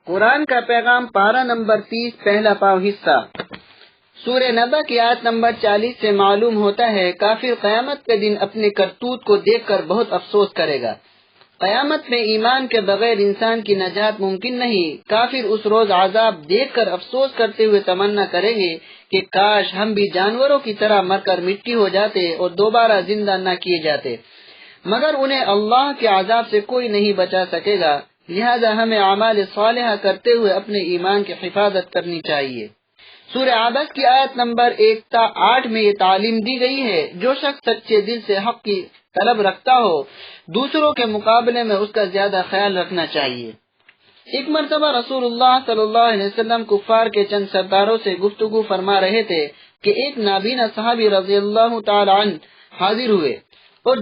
قرآن کا پیغام پارہ نمبر 30 پہلا پاو حصہ۔ سورہ نبا کی آیت نمبر 40 سے معلوم ہوتا ہے کافر قیامت کے دن اپنے کرتوت کو دیکھ کر بہت افسوس کرے گا۔ قیامت میں ایمان کے بغیر انسان کی نجات ممکن نہیں۔ کافر اس روز عذاب دیکھ کر افسوس کرتے ہوئے تمنا کریں گے کہ کاش ہم بھی جانوروں کی طرح مر کر مٹی ہو جاتے اور دوبارہ زندہ نہ کیے جاتے، مگر انہیں اللہ کے عذاب سے کوئی نہیں بچا سکے گا۔ لہذا ہمیں اعمال صالحہ کرتے ہوئے اپنے ایمان کی حفاظت کرنی چاہیے۔ سورہ عبس کی آیت نمبر 1 تا 8 میں یہ تعلیم دی گئی ہے، جو شخص سچے دل سے حق کی طلب رکھتا ہو دوسروں کے مقابلے میں اس کا زیادہ خیال رکھنا چاہیے۔ ایک مرتبہ رسول اللہ صلی اللہ علیہ وسلم کفار کے چند سرداروں سے گفتگو فرما رہے تھے کہ ایک نابینا صحابی رضی اللہ تعالی عنہ حاضر ہوئے اور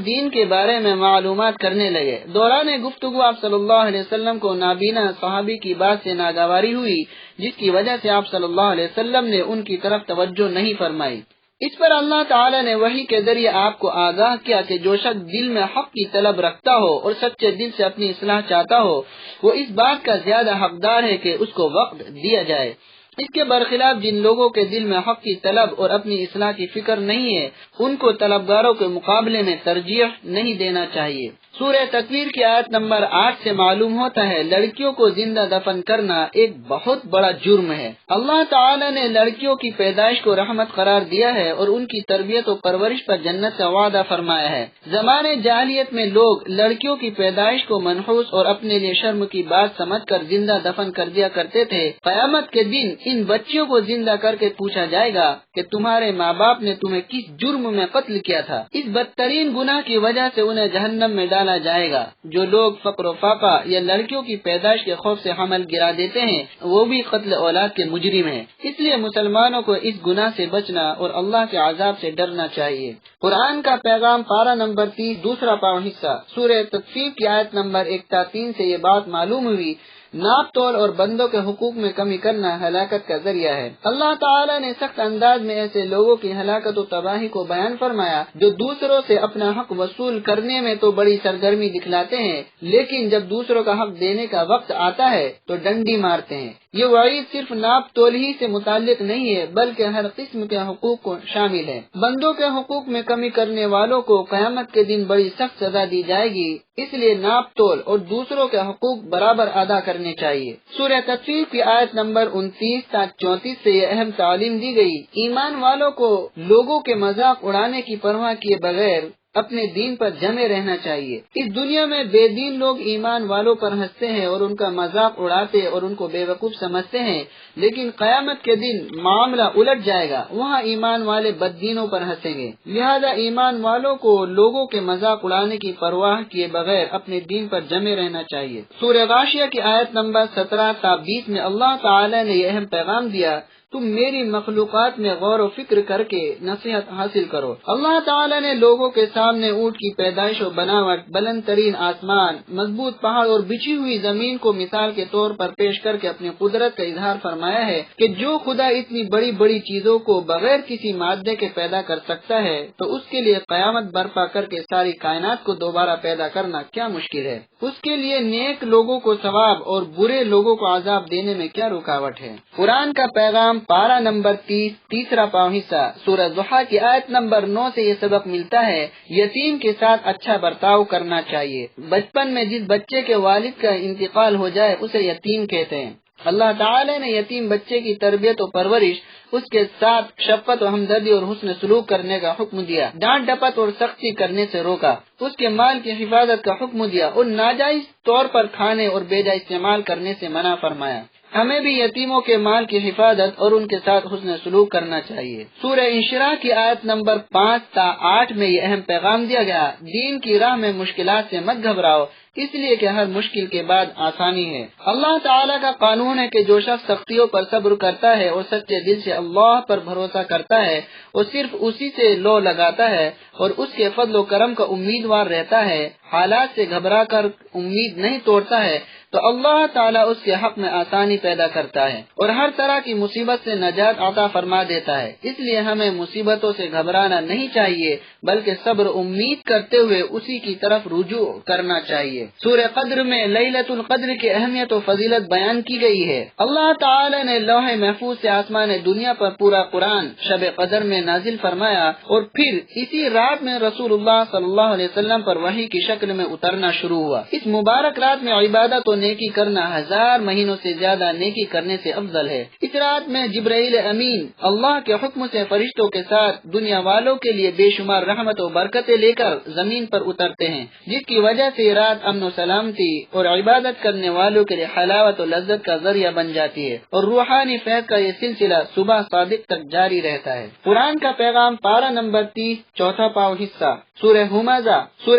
دین کے بارے میں معلومات کرنے لگے۔ دوران گفتگو آپ صلی اللہ علیہ وسلم کو نابینا صحابی کی بات سے ناگواری ہوئی، جس کی وجہ سے آپ صلی اللہ علیہ وسلم نے ان کی طرف توجہ نہیں فرمائی۔ اس پر اللہ تعالی نے وحی کے ذریعے آپ کو آگاہ کیا کہ جو شخص دل میں حق کی طلب رکھتا ہو اور سچے دل سے اپنی اصلاح چاہتا ہو، وہ اس بات کا زیادہ حقدار ہے کہ اس کو وقت دیا جائے۔ اس کے برخلاف جن لوگوں کے دل میں حق کی طلب اور اپنی اصلاح کی فکر نہیں ہے، ان کو طلبگاروں کے مقابلے میں ترجیح نہیں دینا چاہیے۔ سورہ تکویر کی آیت نمبر 8 سے معلوم ہوتا ہے لڑکیوں کو زندہ دفن کرنا ایک بہت بڑا جرم ہے۔ اللہ تعالی نے لڑکیوں کی پیدائش کو رحمت قرار دیا ہے اور ان کی تربیت و پرورش پر جنت کا وعدہ فرمایا ہے۔ زمانے جاہلیت میں لوگ لڑکیوں کی پیدائش کو منحوس اور اپنے لیے شرم کی بات سمجھ کر زندہ دفن کر دیا کرتے تھے۔ قیامت کے دن ان بچیوں کو زندہ کر کے پوچھا جائے گا کہ تمہارے ماں باپ نے تمہیں کس جرم میں قتل کیا تھا۔ اس بدترین گناہ کی وجہ سے انہیں جہنم میں ڈالا جائے گا۔ جو لوگ فقر و فاقہ یا لڑکیوں کی پیدائش کے خوف سے حمل گرا دیتے ہیں، وہ بھی قتل اولاد کے مجرم ہیں۔ اس لیے مسلمانوں کو اس گناہ سے بچنا اور اللہ کے عذاب سے ڈرنا چاہیے۔ قرآن کا پیغام پارہ نمبر 30 دوسرا پاو حصہ۔ سورہ تطفیف کی آیت نمبر 1 تا 3 سے یہ بات معلوم ہوئی ناپ تول اور بندوں کے حقوق میں کمی کرنا ہلاکت کا ذریعہ ہے۔ اللہ تعالیٰ نے سخت انداز میں ایسے لوگوں کی ہلاکت و تباہی کو بیان فرمایا جو دوسروں سے اپنا حق وصول کرنے میں تو بڑی سرگرمی دکھلاتے ہیں، لیکن جب دوسروں کا حق دینے کا وقت آتا ہے تو ڈنڈی مارتے ہیں۔ یہ وعید صرف ناپ تول ہی سے متعلق نہیں ہے بلکہ ہر قسم کے حقوق کو شامل ہے۔ بندوں کے حقوق میں کمی کرنے والوں کو قیامت کے دن بڑی سخت سزا دی جائے گی، اس لیے ناپ تول اور دوسروں کے حقوق برابر ادا کرنے چاہیے۔ سورہ تطفیف کی آیت نمبر 29 تا 34 سے یہ اہم تعلیم دی گئی، ایمان والوں کو لوگوں کے مذاق اڑانے کی پرواہ کیے بغیر اپنے دین پر جمے رہنا چاہیے۔ اس دنیا میں بے دین لوگ ایمان والوں پر ہنستے ہیں اور ان کا مذاق اڑاتے اور ان کو بے وقوف سمجھتے ہیں، لیکن قیامت کے دن معاملہ الٹ جائے گا، وہاں ایمان والے بد دینوں پر ہنسیں گے۔ لہذا ایمان والوں کو لوگوں کے مذاق اڑانے کی پرواہ کیے بغیر اپنے دین پر جمے رہنا چاہیے۔ سورہ غاشیہ کی آیت نمبر 17 تا 20 میں اللہ تعالی نے یہ اہم پیغام دیا، تم میری مخلوقات میں غور و فکر کر کے نصیحت حاصل کرو۔ اللہ تعالیٰ نے لوگوں کے سامنے اونٹ کی پیدائش و بناوٹ، بلند ترین آسمان، مضبوط پہاڑ اور بچھی ہوئی زمین کو مثال کے طور پر پیش کر کے اپنی قدرت کا اظہار فرمایا ہے کہ جو خدا اتنی بڑی بڑی چیزوں کو بغیر کسی مادے کے پیدا کر سکتا ہے تو اس کے لیے قیامت برپا کر کے ساری کائنات کو دوبارہ پیدا کرنا کیا مشکل ہے۔ اس کے لیے نیک لوگوں کو ثواب اور برے لوگوں کو عذاب دینے میں کیا رکاوٹ ہے۔ قرآن کا پیغام پارہ نمبر 30 تیسرا پاو حصہ۔ سورہ ضحیٰ کی آیت نمبر 9 سے یہ سبق ملتا ہے یتیم کے ساتھ اچھا برتاؤ کرنا چاہیے۔ بچپن میں جس بچے کے والد کا انتقال ہو جائے اسے یتیم کہتے ہیں۔ اللہ تعالی نے یتیم بچے کی تربیت و پرورش، اس کے ساتھ شفقت و ہمدردی اور حسن سلوک کرنے کا حکم دیا، ڈانٹ ڈپٹ اور سختی کرنے سے روکا، اس کے مال کی حفاظت کا حکم دیا اور ناجائز طور پر کھانے اور بے جا استعمال کرنے سے منع فرمایا۔ ہمیں بھی یتیموں کے مال کی حفاظت اور ان کے ساتھ حسن سلوک کرنا چاہیے۔ سورہ انشراح کی آیت نمبر 5 تا 8 میں یہ اہم پیغام دیا گیا، دین کی راہ میں مشکلات سے مت گھبراؤ، اس لیے کہ ہر مشکل کے بعد آسانی ہے۔ اللہ تعالیٰ کا قانون ہے کہ جو شخص سختیوں پر صبر کرتا ہے اور سچے دل سے اللہ پر بھروسہ کرتا ہے اور صرف اسی سے لو لگاتا ہے اور اس کے فضل و کرم کا امیدوار رہتا ہے، حالات سے گھبرا کر امید نہیں توڑتا ہے، تو اللہ تعالیٰ اس کے حق میں آسانی پیدا کرتا ہے اور ہر طرح کی مصیبت سے نجات عطا فرما دیتا ہے۔ اس لیے ہمیں مصیبتوں سے گھبرانا نہیں چاہیے بلکہ صبر امید کرتے ہوئے اسی کی طرف رجوع کرنا چاہیے۔ چاہیے۔ سورہ قدر میں لیلۃ القدر کی اہمیت و فضیلت بیان کی گئی ہے۔ اللہ تعالی نے لوح محفوظ سے آسمان دنیا پر پورا قرآن شب قدر میں نازل فرمایا اور پھر اسی رات میں رسول اللہ صلی اللہ علیہ وسلم پر وحی کی شکل میں اترنا شروع ہوا۔ اس مبارک رات میں عبادت و نیکی کرنا 1000 مہینوں سے زیادہ نیکی کرنے سے افضل ہے۔ اس رات میں جبرائیل امین اللہ کے حکم سے فرشتوں کے ساتھ دنیا والوں کے لیے بے شمار رحمت و برکتیں لے کر زمین پر اترتے ہیں، جس کی وجہ سے رات امن و سلامتی اور عبادت کرنے والوں کے لیے حلاوت و لذت کا ذریعہ بن جاتی ہے، اور روحانی فیض کا یہ سلسلہ صبح صادق تک جاری رہتا ہے۔ قرآن کا پیغام پارہ نمبر 30 چوتھا پاؤ حصہ سورہ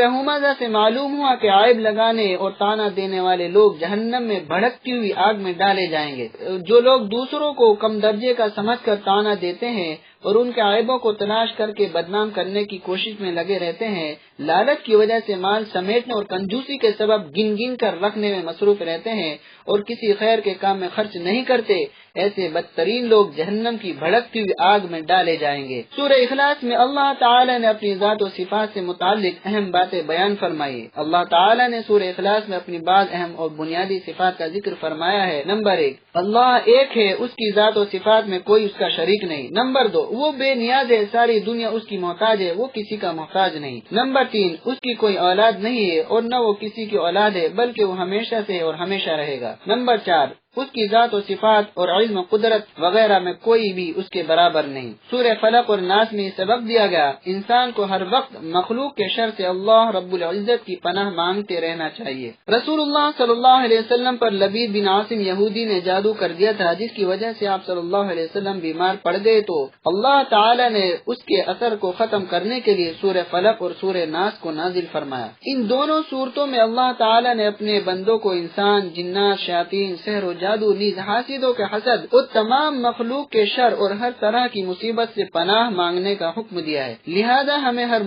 ہمزہ سے معلوم ہوا کہ عائب لگانے اور تانا دینے والے لوگ جہنم میں بھڑکتی ہوئی آگ میں ڈالے جائیں گے۔ جو لوگ دوسروں کو کم درجے کا سمجھ کر تانا دیتے ہیں اور ان کے عیبوں کو تلاش کر کے بدنام کرنے کی کوشش میں لگے رہتے ہیں، لالچ کی وجہ سے مال سمیٹنے اور کنجوسی کے سبب گن گن کر رکھنے میں مصروف رہتے ہیں اور کسی خیر کے کام میں خرچ نہیں کرتے، ایسے بدترین لوگ جہنم کی بھڑکتی ہوئی آگ میں ڈالے جائیں گے۔ سورہ اخلاص میں اللہ تعالی نے اپنی ذات و صفات سے متعلق اہم باتیں بیان فرمائی۔ اللہ تعالی نے سورہ اخلاص میں اپنی بعض اہم اور بنیادی صفات کا ذکر فرمایا ہے۔ نمبر 1، اللہ ایک ہے، اس کی ذات و صفات میں کوئی اس کا شریک نہیں۔ نمبر 2، وہ بے نیاز ہے، ساری دنیا اس کی محتاج ہے، وہ کسی کا محتاج نہیں۔ نمبر 3، اس کی کوئی اولاد نہیں ہے اور نہ وہ کسی کی اولاد ہے، بلکہ وہ ہمیشہ سے اور ہمیشہ رہے گا۔ نمبر 4، اس کی ذات و صفات اور علم و قدرت وغیرہ میں کوئی بھی اس کے برابر نہیں۔ سورہ فلق اور ناس میں سبق دیا گیا، انسان کو ہر وقت مخلوق کے شر سے اللہ رب العزت کی پناہ مانگتے رہنا چاہیے۔ رسول اللہ صلی اللہ علیہ وسلم پر لبید بن عاصم یہودی نے جادو کر دیا تھا، جس کی وجہ سے آپ صلی اللہ علیہ وسلم بیمار پڑ گئے تو اللہ تعالی نے اس کے اثر کو ختم کرنے کے لیے سورہ فلق اور سورہ ناس کو نازل فرمایا۔ ان دونوں صورتوں میں اللہ تعالی نے اپنے بندوں کو انسان، جنات، شیاطین، سحر و جادو، نیز حاسدوں کے حسد اور تمام مخلوق کے شر اور ہر طرح کی مصیبت سے پناہ مانگنے کا حکم دیا ہے۔ لہذا ہمیں ہر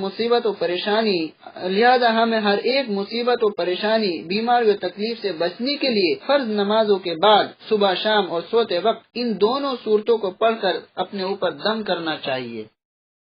ایک مصیبت و پریشانی، بیماری و تکلیف سے بچنے کے لیے فرض نمازوں کے بعد صبح شام اور سوتے وقت ان دونوں صورتوں کو پڑھ کر اپنے اوپر دم کرنا چاہیے۔